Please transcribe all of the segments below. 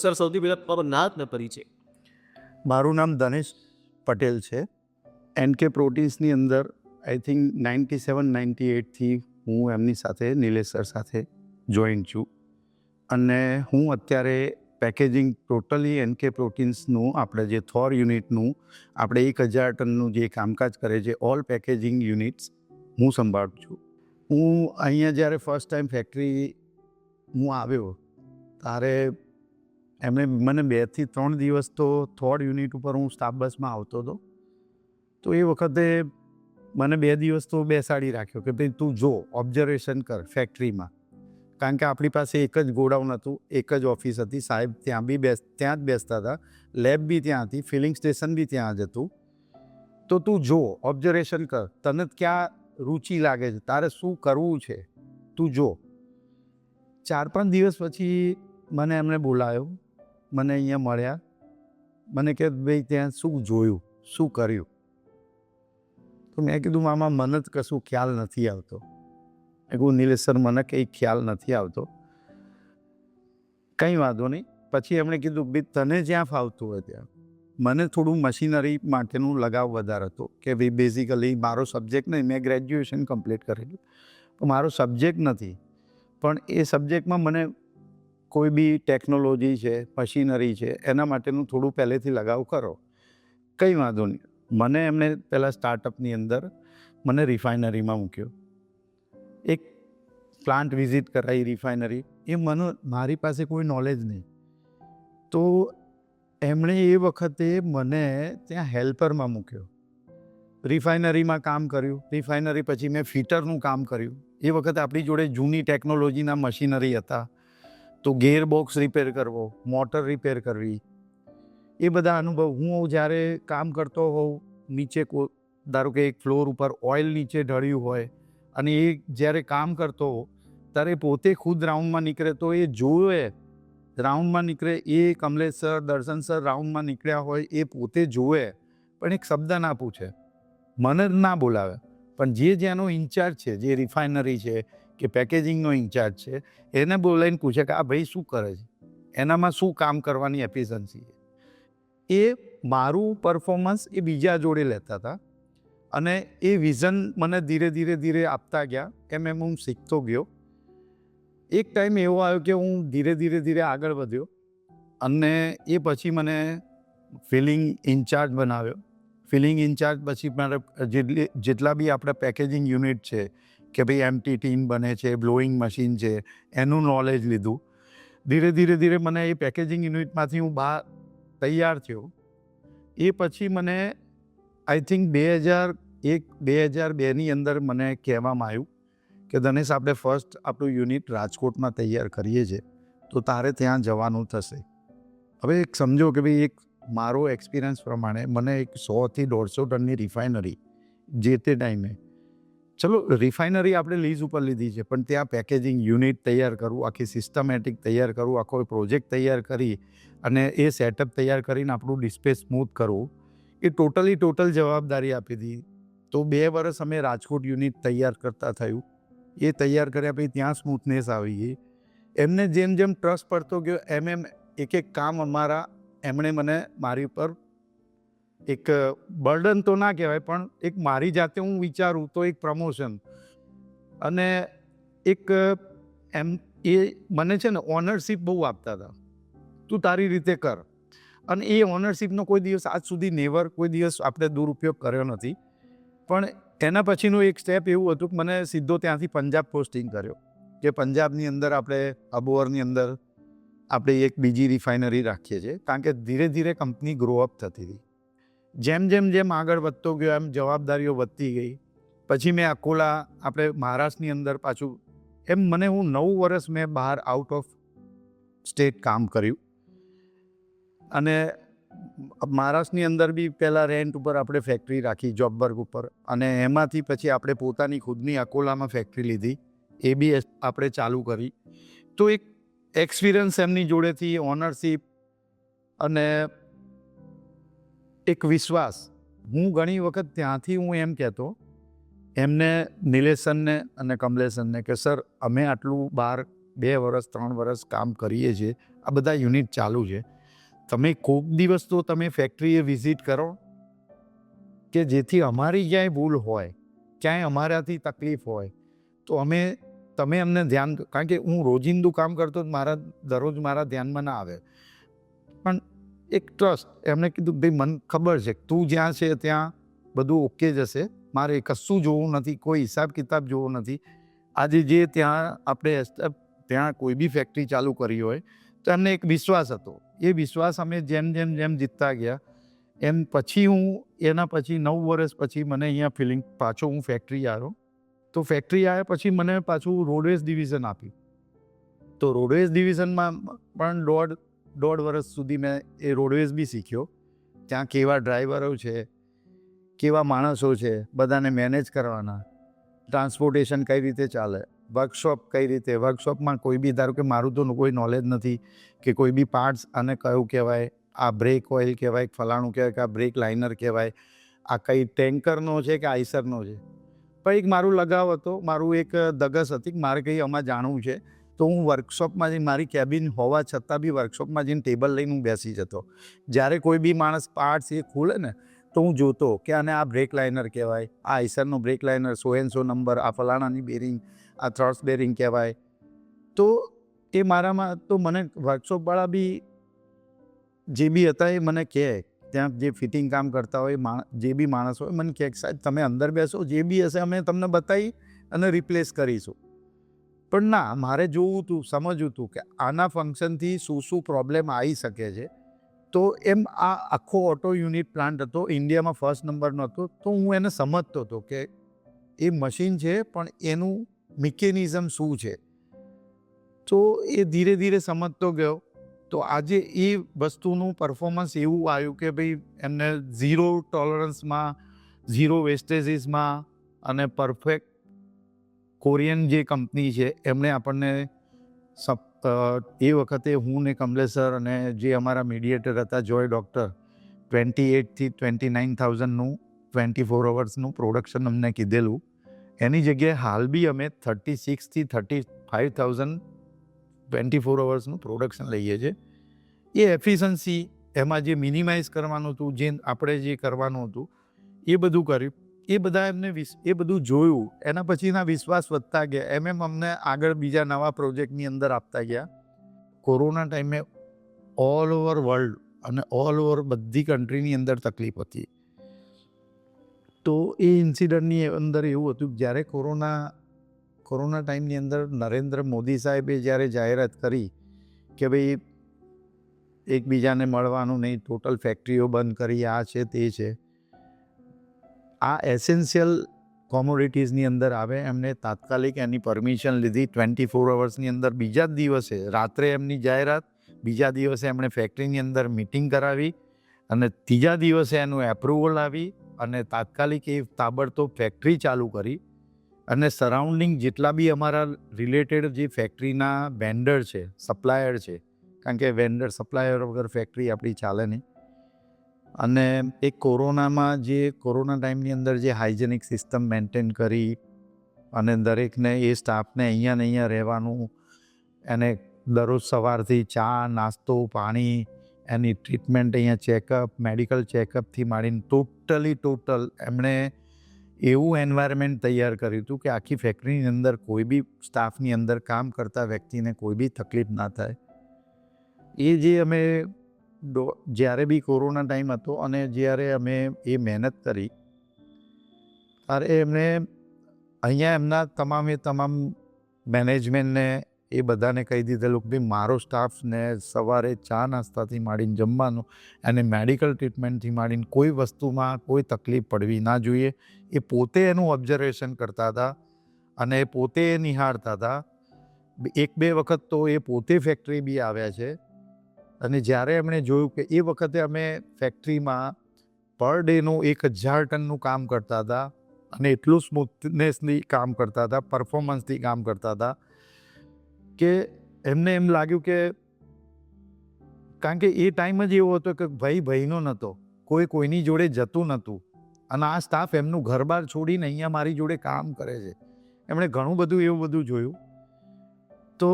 Sir સૌથી પહેલાં તમારો નામ ને પરિચય. મારું નામ ધનેશ પટેલ છે. એનકે પ્રોટીન્સની અંદર આઈ થિંક 97-98થી હું એમની સાથે નિલેશ સર સાથે જોઈન છું અને હું અત્યારે પેકેજિંગ ટોટલી એનકે પ્રોટીન્સનું આપણે જે થોર યુનિટનું આપણે 1000 ટનનું જે કામકાજ કરે છે ઓલ પેકેજિંગ યુનિટ્સ હું સંભાળું છું. હું અહીંયા જ્યારે ફર્સ્ટ ટાઈમ ફેક્ટરી હું આવ્યો ત્યારે એમણે મને 2 થી 3 દિવસ તો થોડ યુનિટ ઉપર હું સ્ટાફ બસમાં આવતો હતો. તો એ વખતે મને 2 દિવસ તો બેસાડી રાખ્યો કે ભાઈ તું જો ઓબ્ઝર્વેશન કર ફેક્ટરીમાં, કારણ કે આપણી પાસે એક જ ગોડાઉન હતું, એક જ ઓફિસ હતી. સાહેબ ત્યાં જ બેસતા હતા, લેબ બી ત્યાં હતી, ફિલિંગ સ્ટેશન બી ત્યાં જ હતું. તો તું જો ઓબ્ઝર્વેશન કર, તને ક્યાં રુચિ લાગે છે, તારે શું કરવું છે, તું જો. 4-5 દિવસ પછી મને એમણે બોલાયો, મને અહીંયા મળ્યા, મને કે ભાઈ ત્યાં શું જોયું, શું કર્યું. તો મેં કીધું મામા મને જ કશું ખ્યાલ નથી આવતો. મેં કહું નિલેશ સર મને કંઈ ખ્યાલ નથી આવતો. કંઈ વાંધો નહીં. પછી એમણે કીધું ભાઈ તને જ્યાં ફાવતું હોય ત્યાં. મને થોડું મશીનરી માટેનું લગાવ વધારે હતો કે ભાઈ બેઝિકલી મારો સબ્જેક્ટ નહીં, મેં ગ્રેજ્યુએશન કમ્પ્લીટ કરેલું, તો મારો સબ્જેક્ટ નથી, પણ એ સબ્જેક્ટમાં મને કોઈ બી ટેકનોલોજી છે, મશીનરી છે, એના માટેનું થોડું પહેલેથી લગાવ કરો. કંઈ વાંધો નહીં. મને એમને પહેલાં સ્ટાર્ટઅપની અંદર મને રિફાઇનરીમાં મૂક્યો. એક પ્લાન્ટ વિઝિટ કરાવી રિફાઇનરી. એ મારી પાસે કોઈ નોલેજ નહીં. તો એમણે એ વખતે મને ત્યાં હેલ્પરમાં મૂક્યો. રિફાઇનરીમાં કામ કર્યું. રિફાઇનરી પછી મેં ફિટરનું કામ કર્યું. એ વખતે આપણી જોડે જૂની ટેકનોલોજીના મશીનરી હતા. તો ગેર બોક્સ રિપેર કરવો, મોટર રિપેર કરવી, એ બધા અનુભવ. હું જ્યારે કામ કરતો હોઉં, નીચે ધારો કે એક ફ્લોર ઉપર ઓઇલ નીચે ઢળ્યું હોય અને એ જ્યારે કામ કરતો હો ત્યારે પોતે ખુદ રાઉન્ડમાં નીકળે તો એ જોવે, રાઉન્ડમાં નીકળે, એ કમલેશ સર, દર્શન સર રાઉન્ડમાં નીકળ્યા હોય એ પોતે જોવે, પણ એક શબ્દ ના પૂછે, મને જ ના બોલાવે. પણ જે જ્યાંનો ઇન્ચાર્જ છે, જે રિફાઇનરી છે કે પેકેજિંગનો ઇન્ચાર્જ છે, એને બોલાવીને પૂછે કે આ ભાઈ શું કરે છે, એનામાં શું કામ કરવાની એફિશિયન્સી છે. એ મારું પરફોર્મન્સ એ બીજા જોડે લેતા હતા અને એ વિઝન મને ધીરે ધીરે આપતા ગયા. એમ હું શીખતો ગયો. એક ટાઈમ એવો આવ્યો કે હું ધીરે ધીરે આગળ વધ્યો અને એ પછી મને ફિલિંગ ઇન્ચાર્જ બનાવ્યો. ફિલિંગ ઇન્ચાર્જ પછી મારે જેટલા બી આપણે પેકેજિંગ યુનિટ છે કે ભાઈ એમટી ટીન બને છે, બ્લોઈંગ મશીન છે, એનું નોલેજ લીધું. ધીરે ધીરે મને એ પેકેજિંગ યુનિટમાંથી હું બહાર તૈયાર થયો. એ પછી મને આઈ થિંક 2001-2002ની અંદર મને કહેવામાં આવ્યું કે ધનેશ આપણે ફર્સ્ટ આપણું યુનિટ રાજકોટમાં તૈયાર કરીએ છીએ, તો તારે ત્યાં જવાનું થશે. હવે એક સમજો કે ભાઈ એક મારો એક્સપિરિયન્સ પ્રમાણે મને એક 100 થી 150 ટનની રિફાઇનરી જે તે ટાઈમે, ચલો રિફાઇનરી આપણે લીઝ ઉપર લીધી છે, પણ ત્યાં પેકેજિંગ યુનિટ તૈયાર કરવું, આખી સિસ્ટમેટિક તૈયાર કરવું, આખો પ્રોજેક્ટ તૈયાર કરી અને એ સેટઅપ તૈયાર કરીને આપણું ડિસ્પેચ સ્મૂથ કરવું, એ ટોટલ જવાબદારી આપી દીધી. તો 2 વર્ષ અમે રાજકોટ યુનિટ તૈયાર કરતા થયું. એ તૈયાર કર્યા પછી ત્યાં સ્મૂથનેસ આવી ગઈ. એમને જેમ ટ્રસ્ટ પડતો ગયો એમ એક કામ એમણે મારી ઉપર એક બર્ડન તો ના કહેવાય, પણ એક મારી જાતે હું વિચારું તો એક પ્રમોશન અને એક એ મને છે ને ઓનરશિપ બહુ આપતા હતા. તું તારી રીતે કર. અને એ ઓનરશિપનો કોઈ દિવસ આજ સુધી કોઈ દિવસ આપણે દુરુપયોગ કર્યો નથી. પણ એના પછીનું એક સ્ટેપ એવું હતું કે મને સીધો ત્યાંથી પંજાબ પોસ્ટિંગ કર્યો કે પંજાબની અંદર આપણે અબોહરની અંદર આપણે એક બીજી રિફાઇનરી રાખીએ છીએ, કારણ કે ધીરે ધીરે કંપની ગ્રોઅપ થતી હતી. જેમ આગળ વધતો ગયો એમ જવાબદારીઓ વધતી ગઈ. પછી મેં અકોલા આપણે મહારાષ્ટ્રની અંદર પાછું મને હું 9 વર્ષ મેં બહાર આઉટ ઓફ સ્ટેટ કામ કર્યું. અને મહારાષ્ટ્રની અંદર બી પહેલાં રેન્ટ ઉપર આપણે ફેક્ટરી રાખી જોબબર્ગ ઉપર, અને એમાંથી પછી આપણે પોતાની ખુદની અકોલામાં ફેક્ટરી લીધી, એ બી આપણે ચાલુ કરી. તો એક એક્સપિરિયન્સ એમની જોડેથી, ઓનરશિપ અને એક વિશ્વાસ. હું ઘણી વખત ત્યાંથી હું એમ કહેતો એમને, નિલેશનને અને કમલેશનને, કે સર અમે આટલું 2 વર્ષ 3 વર્ષ કામ કરીએ છીએ, આ બધા યુનિટ ચાલુ છે. તમે કોઈક દિવસ તો તમે ફેક્ટરીએ વિઝિટ કરો કે જેથી અમારી ક્યાંય ભૂલ હોય, ક્યાંય અમારાથી તકલીફ હોય તો તમે અમને ધ્યાન, કારણ કે હું રોજિંદું કામ કરતો દરરોજ મારા ધ્યાનમાં ના આવે, પણ એક ટ્રસ્ટ, એમને કીધું ભાઈ મને ખબર છે તું જ્યાં છે ત્યાં બધું ઓકે જ હશે, મારે કશું જોવું નથી, કોઈ હિસાબ કિતાબ જોવો નથી. આજે જે ત્યાં આપણે ત્યાં કોઈ બી ફેક્ટરી ચાલુ કરી હોય તો એમને એક વિશ્વાસ હતો. એ વિશ્વાસ અમે જેમ જેમ જેમ જીતતા ગયા એમ પછી એના પછી 9 વર્ષ પછી મને અહીંયા ફિલિંગ પાછો હું ફેક્ટરી આવ્યો. તો ફેક્ટરી આવ્યા પછી મને પાછું રોડવેઝ ડિવિઝન આપ્યું. તો રોડવેઝ ડિવિઝનમાં પણ દોઢ વર્ષ સુધી મેં એ રોડવેઝ બી શીખ્યો. ત્યાં કેવા ડ્રાઈવરો છે, કેવા માણસો છે, બધાને મેનેજ કરવાના, ટ્રાન્સપોર્ટેશન કઈ રીતે ચાલે, વર્કશોપ કઈ રીતે, વર્કશોપમાં કોઈ બી, ધારો કે મારું તો કોઈ નોલેજ નથી કે કોઈ બી પાર્ટ્સ આને કયું કહેવાય, આ બ્રેક ઓઇલ કહેવાય, ફલાણું કહેવાય, કે આ બ્રેક લાઇનર કહેવાય, આ કઈ ટેન્કરનો છે કે આઈસરનો છે. પણ એક મારું લગાવ હતો, મારું એક દગસ હતી કે મારે કંઈ આમાં જાણવું છે. તો હું વર્કશોપમાં જઈને, મારી કેબિન હોવા છતાં બી વર્કશોપમાં જઈને ટેબલ લઈને હું બેસી જતો. જ્યારે કોઈ બી માણસ પાર્ટ્સ એ ખોલે ને તો હું જોતો કે આને આ બ્રેક લાઇનર કહેવાય, આ આઈસરનો બ્રેક લાઇનર 100 નંબર, આ ફલાણાની બેરિંગ, આ થ્રસ્ટ બેરિંગ કહેવાય. તો એ મારામાં, તો મને વર્કશોપવાળા બી જે બી હતા એ મને કહે, ત્યાં જે ફિટિંગ કામ કરતા હોય જે બી માણસ હોય મને કહે, સાહેબ તમે અંદર બેસો, જે બી હશે અમે તમને બતાવી અને રિપ્લેસ કરીશું. પણ ના, મારે જોવું હતું, સમજવું હતું કે આના ફંક્શનથી શું પ્રોબ્લેમ આવી શકે છે. તો એમ આ આખો ઓટો યુનિટ પ્લાન્ટ હતો, ઇન્ડિયામાં ફર્સ્ટ નંબરનો હતો. તો હું એને સમજતો હતો કે એ મશીન છે પણ એનું મિકેનિઝમ શું છે. તો એ ધીરે ધીરે સમજતો ગયો. તો આજે એ વસ્તુનું પરફોર્મન્સ એવું આવ્યું કે ભાઈ એમને 0 ટોલરન્સમાં, 0 વેસ્ટેજીસમાં અને પરફેક્ટ, કોરિયન જે કંપની છે એમણે આપણને એ વખતે હું ને કમલેશ સર અને જે અમારા મીડિયેટર હતા જોય ડૉક્ટર, 28 થી 29,000નું 24 અવર્સનું પ્રોડક્શન અમને કીધેલું. એની જગ્યાએ હાલ બી અમે 36 થી 35,000 24 અવર્સનું પ્રોડક્શન લઈએ છીએ. એ એફિશન્સી, એમાં જે મિનિમાઇઝ કરવાનું હતું, જે આપણે જે કરવાનું હતું એ બધું કર્યું. એ બધા એ બધું જોયું, એના પછીના વિશ્વાસ વધતા ગયા. એમ અમને આગળ બીજા નવા પ્રોજેક્ટની અંદર આપતા ગયા. કોરોના ટાઈમે ઓલ ઓવર વર્લ્ડ અને ઓલ ઓવર બધી કન્ટ્રીની અંદર તકલીફ હતી. તો એ ઇન્સિડન્ટની અંદર એવું હતું કે જ્યારે કોરોના ટાઈમની અંદર નરેન્દ્ર મોદી સાહેબે જ્યારે જાહેરાત કરી કે ભાઈ એકબીજાને મળવાનું નહીં, ટોટલ ફેક્ટરીઓ બંધ કરી, આ છે તે છે, આ એસેન્શિયલ કોમોડિટીઝની અંદર આવે. એમને તાત્કાલિક એની પરમિશન લીધી 24 અવર્સની અંદર. બીજા જ દિવસે રાત્રે એમની જાહેરાત, બીજા દિવસે એમણે ફેક્ટરીની અંદર મિટિંગ કરાવી અને ત્રીજા દિવસે એનું એપ્રુવલ આવી અને તાત્કાલિક એ તાબડતોબ ફેક્ટરી ચાલુ કરી. અને સરાઉન્ડિંગ જેટલા બી અમારા રિલેટેડ જે ફેક્ટરીના વેન્ડર છે, સપ્લાયર છે, કારણ કે વેન્ડર સપ્લાયર વગર ફેક્ટરી આપણી ચાલે નહીં. અને એ કોરોના ટાઈમની અંદર જે હાઇજેનિક સિસ્ટમ મેન્ટેન કરી અને દરેકને, એ સ્ટાફને અહીંયા ને અહીંયા રહેવાનું, એને દરરોજ સવારથી ચા, નાસ્તો, પાણી, એની ટ્રીટમેન્ટ, અહીંયા ચેકઅપ, મેડિકલ ચેકઅપથી માંડીને ટોટલ એમણે એવું એન્વાયરમેન્ટ તૈયાર કર્યું હતું કે આખી ફેક્ટરીની અંદર કોઈ બી સ્ટાફની અંદર કામ કરતા વ્યક્તિને કોઈ બી તકલીફ ના થાય. એ જે અમે જ્યારે બી કોરોના ટાઈમ હતો અને જ્યારે અમે એ મહેનત કરી, ત્યારે એમણે અહીંયા એમના તમામ મેનેજમેન્ટને એ બધાને કહી દીધેલું કે ભાઈ મારો સ્ટાફને સવારે ચા નાસ્તાથી માંડીને જમવાનું અને મેડિકલ ટ્રીટમેન્ટથી માંડીને કોઈ વસ્તુમાં કોઈ તકલીફ પડવી ના જોઈએ. એ પોતે એનું ઓબ્ઝર્વેશન કરતા હતા અને એ પોતે નિહાળતા હતા. 1-2 વખત તો એ પોતે ફેક્ટરી બી આવ્યા છે. અને જ્યારે એમણે જોયું કે એ વખતે અમે ફેક્ટરીમાં પર ડેનું 1,000 ટનનું કામ કરતા હતા અને એટલું સ્મૂથનેસથી કામ કરતા હતા, પરફોર્મન્સથી કામ કરતા હતા કે એમને એમ લાગ્યું કે, કારણ કે એ ટાઈમ જ એવો હતો કે ભાઈનો નહોતો, કોઈની જોડે જતું નહોતું અને આ સ્ટાફ એમનું ઘર-બાર છોડીને અહીંયા મારી જોડે કામ કરે છે. એમણે ઘણું બધું એવું બધું જોયું. તો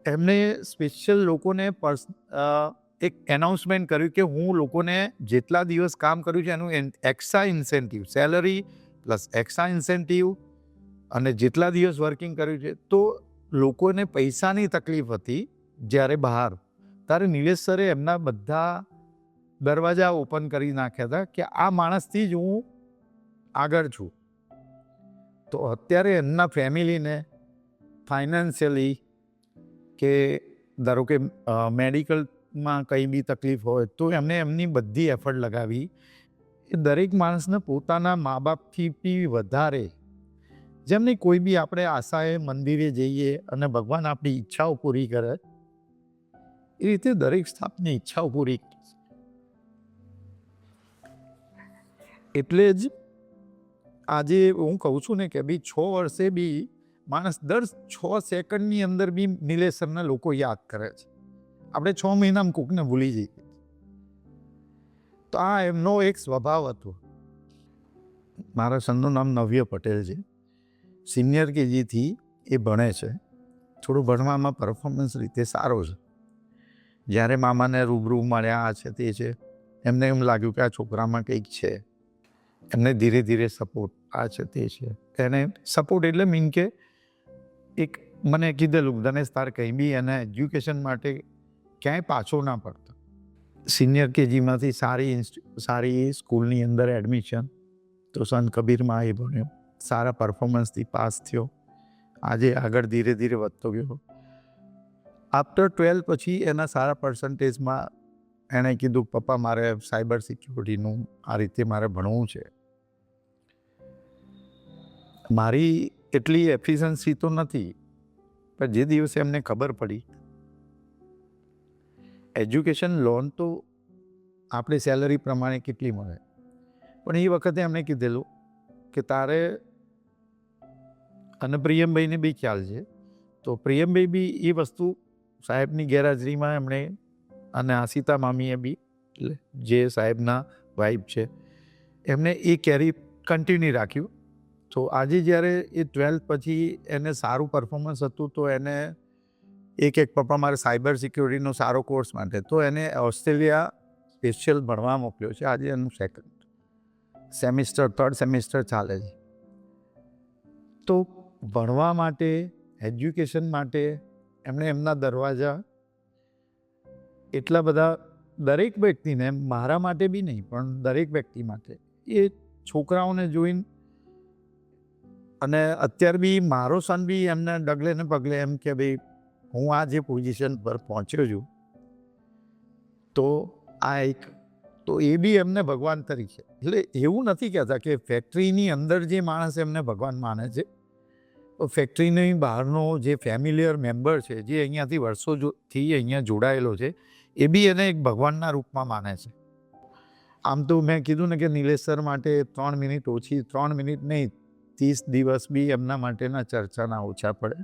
એમને સ્પેશિયલ લોકોને એક એનાઉન્સમેન્ટ કર્યું કે હું લોકોને જેટલા દિવસ કામ કર્યું છે એનું extra incentive, salary plus extra incentive અને જેટલા દિવસ વર્કિંગ કર્યું છે, તો લોકોને પૈસાની તકલીફ હતી જ્યારે બહાર, ત્યારે નિલેશ સરે એમના બધા દરવાજા ઓપન કરી નાખ્યા હતા કે આ માણસથી જ હું આગળ છું. તો અત્યારે એમના ફેમિલીને ફાઇનાન્શિયલી કે ધારો કે મેડિકલમાં કંઈ બી તકલીફ હોય તો એમને એમની બધી એફર્ટ લગાવી. એ દરેક માણસને પોતાના મા બાપથી બી વધારે, જેમની કોઈ બી આપણે આશાએ મંદિરે જઈએ અને ભગવાન આપણી ઈચ્છાઓ પૂરી કરે, એ રીતે દરેક સ્ટાફની ઈચ્છાઓ પૂરી કરે. એટલે જ આજે હું કહું છું ને કે ભાઈ 6 વર્ષે બી માણસ દર 6 સેકન્ડની અંદર બી નિલેશ સરને લોકો યાદ કરે છે. આપણે 6 મહિનામાં કોકને ભૂલી જઈએ. તો આ એમનો એક સ્વભાવ હતો. મારા સનનું નામ નવ્ય પટેલ છે. સિનિયર કેજીથી એ ભણે છે. થોડું ભણવામાં પરફોર્મન્સ રીતે સારો છે. જ્યારે મામાને રૂબરૂ મળ્યા આ છે તે છે, એમને એમ લાગ્યું કે આ છોકરામાં કંઈક છે. એમને ધીરે ધીરે સપોર્ટ આ છે તે છે. એને સપોર્ટ એટલે મીન કે એક મને કીધેલું ધનેશ તાર કંઈ બી એને એજ્યુકેશન માટે ક્યાંય પાછો ના પડતો. સિનિયર કેજીમાંથી સારી સ્કૂલની અંદર એડમિશન, તો સંત કબીરમાં એ ભણ્યો, સારા પરફોર્મન્સથી પાસ થયો. આજે આગળ ધીરે ધીરે વધતો ગયો. આફ્ટર 12 પછી એના સારા પર્સન્ટેજમાં એણે કીધું પપ્પા મારે સાયબર સિક્યોરિટીનું આ રીતે મારે ભણવું છે. મારી એટલી એફિશિયન્સી તો નથી, પણ જે દિવસે એમને ખબર પડી એજ્યુકેશન લોન તો આપણે સેલરી પ્રમાણે કેટલી મળે, પણ એ વખતે એમને કીધેલું કે તારે, અને પ્રિયમભાઈને બી ખ્યાલ છે, તો પ્રિયમભાઈ બી એ વસ્તુ સાહેબની ગેરહાજરીમાં એમણે, અને આશિતા મામીએ બી જે સાહેબના વાઇફ છે એમને એ કેરી કન્ટિન્યુ રાખ્યું. તો આજે જ્યારે એ 12th પછી એને સારું પરફોર્મન્સ હતું તો એને એક પપ્પા મારે સાયબર સિક્યોરિટીનો સારો કોર્સ માટે, તો એને ઓસ્ટ્રેલિયા સ્પેશિયલ ભણવા મોકલ્યો છે. આજે એનું થર્ડ સેમિસ્ટર ચાલે છે. તો ભણવા માટે, એજ્યુકેશન માટે એમણે એમના દરવાજા એટલા બધા દરેક વ્યક્તિને, મારા માટે બી નહીં પણ દરેક વ્યક્તિ માટે, એ છોકરાઓને જોઈને, અને અત્યારે બી મારો સન બી એમને ડગલે ને પગલે એમ કે ભાઈ હું આ જે પોઝિશન પર પહોંચ્યો છું, તો આ એક, તો એ બી એમને ભગવાન તરીકે, એટલે એવું નથી કહેતા કે ફેક્ટરીની અંદર જે માણસ એમને ભગવાન માને છે, તો ફેક્ટરીની બહારનો જે ફેમિલિયર મેમ્બર છે, જે અહીંયાથી વર્ષોથી અહીંયા જોડાયેલો છે, એ બી એને એક ભગવાનના રૂપમાં માને છે. આમ તો મેં કીધું ને કે નિલેશ સર માટે 3 મિનિટ ઓછી, 3 મિનિટ નહીં, 30 દિવસ બી એમના માટેના ચર્ચાના ઓછા પડે.